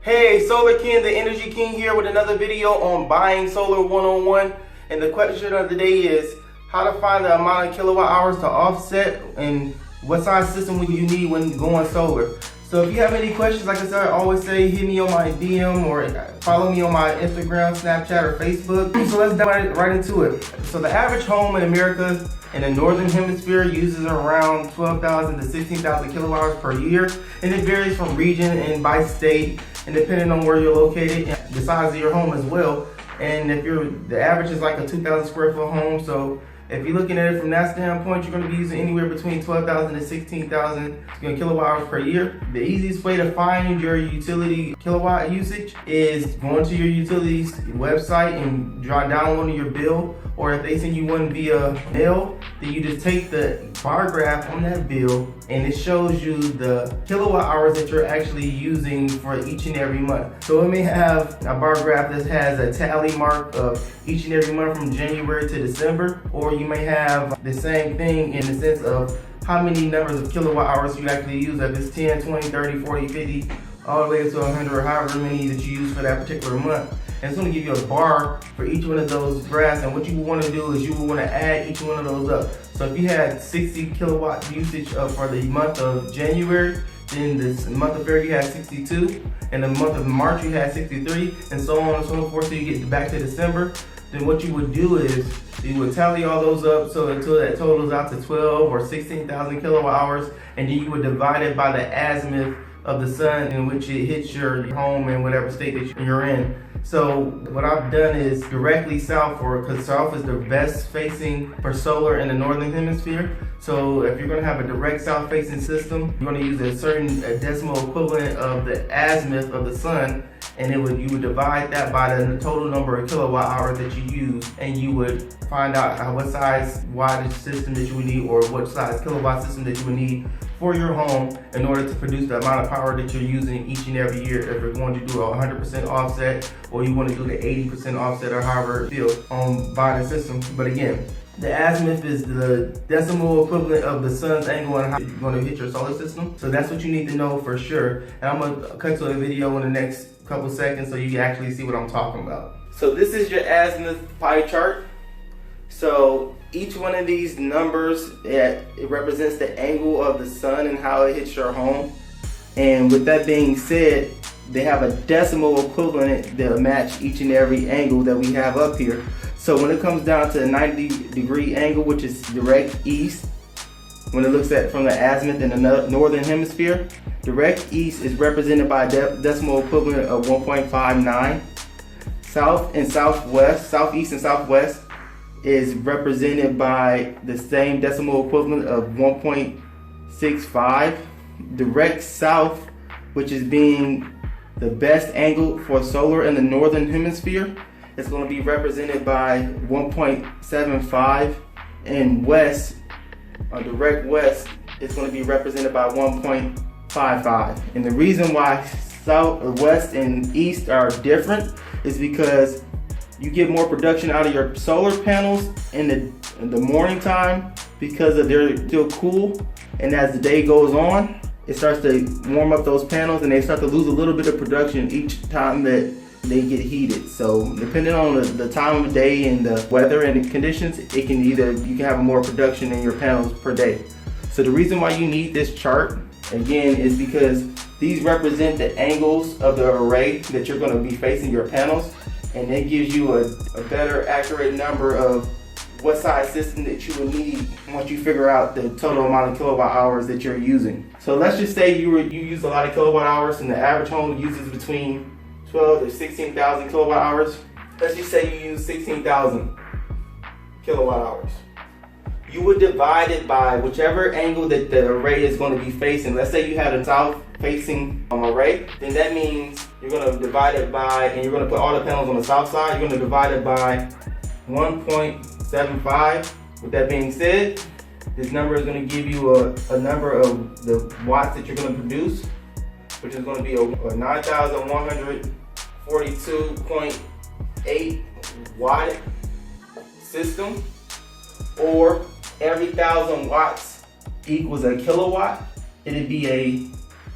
Hey, Solar King, the Energy King here with another video on buying solar 101. And the question of the day is how to find the amount of kilowatt hours to offset and what size system will you need when going solar. So if you have any questions, like I said, I always say hit me on my DM or follow me on my Instagram, Snapchat, or Facebook. So let's dive right into it. So the average home in America in the northern hemisphere uses around 12,000 to 16,000 kilowatt hours per year, and it varies from region and by state, and depending on where you're located and the size of your home as well. And if the average is like a 2,000 square foot home, so if you're looking at it from that standpoint, you're going to be using anywhere between 12,000 to 16,000 kilowatt hours per year. The easiest way to find your utility kilowatt usage is going to your utilities website and downloading your bill, or if they send you one via mail, then you just take the bar graph on that bill and it shows you the kilowatt hours that you're actually using for each and every month. So it may have a bar graph that has a tally mark of each and every month from January to December, or you may have the same thing in the sense of how many numbers of kilowatt hours you actually use, if it's 10, 20, 30, 40, 50, all the way to 100, or however many that you use for that particular month. And it's going to give you a bar for each one of those graphs, and what you want to do is you will want to add each one of those up. So if you had 60 kilowatt usage for the month of January, then this month of February you had 62, and the month of March you had 63, and so on and so forth, so you get back to December. Then what you would do is you would tally all those up so until that totals out to 12 or 16,000 kilowatt hours, and then you would divide it by the azimuth of the sun in which it hits your home in whatever state that you're in. So what I've done is directly south, because south is the best facing for solar in the northern hemisphere. So if you're going to have a direct south facing system, you're going to use a certain decimal equivalent of the azimuth of the sun, and you would divide that by the total number of kilowatt hours that you use, and you would find out what size wattage system that you would need, or what size kilowatt system that you would need for your home in order to produce the amount of power that you're using each and every year. If you're going to do a 100% offset, or you want to do the 80% offset, or however you feel on buying a system. But again, the azimuth is the decimal equivalent of the sun's angle and how you're going to hit your solar system. So that's what you need to know for sure. And I'm going to cut to a video in the next couple seconds so you can actually see what I'm talking about. So this is your azimuth pie chart. So each one of these numbers, it represents the angle of the sun and how it hits your home. And with that being said, they have a decimal equivalent that match each and every angle that we have up here. So when it comes down to a 90-degree angle, which is direct east, when it looks at from the azimuth in the northern hemisphere, direct east is represented by a decimal equivalent of 1.59. South and southwest, southeast and southwest is represented by the same decimal equivalent of 1.65. Direct south, which is being the best angle for solar in the northern hemisphere, is going to be represented by 1.75, and west, direct west, is going to be represented by 1.55. And the reason why south, west, and east are different is because you get more production out of your solar panels in the morning time, because they're still cool, and as the day goes on, it starts to warm up those panels, and they start to lose a little bit of production each time that they get heated. So depending on the time of day and the weather and the conditions, you can have more production in your panels per day. So the reason why you need this chart again is because these represent the angles of the array that you're going to be facing your panels, and it gives you a better accurate number of what size system that you will need once you figure out the total amount of kilowatt hours that you're using. So let's just say you use a lot of kilowatt hours, and the average home uses between 12 to 16,000 kilowatt hours. Let's just say you use 16,000 kilowatt hours. You would divide it by whichever angle that the array is going to be facing. Let's say you had a south facing array, then that means you're going to divide it by, and you're going to put all the panels on the south side, you're going to divide it by 1.75. With that being said, this number is going to give you a number of the watts that you're going to produce, which is going to be a 9,142.8 watt system, or every 1,000 watts equals a kilowatt. It'd be a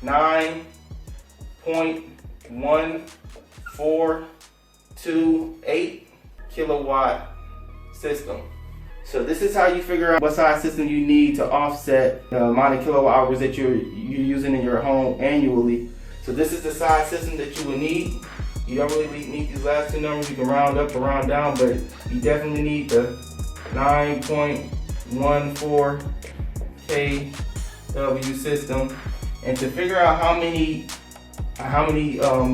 9.8 1428 kilowatt system. So this is how you figure out what size system you need to offset the amount of kilowatt hours that you're using in your home annually. So this is the size system that you will need. You don't really need these last two numbers. You can round up or round down, but you definitely need the 9.14 kW system. And to figure out how many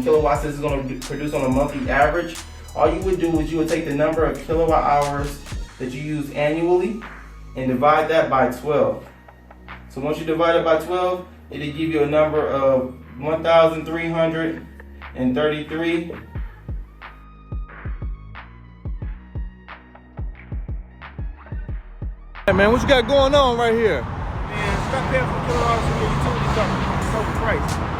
kilowatts this is going to produce on a monthly average, all you would do is you would take the number of kilowatt hours that you use annually and divide that by 12. So once you divide it by 12, it'll give you a number of 1,333. Hey man, what you got going on right here? Man, stop paying for kilowatts from your utility company. It's overpriced.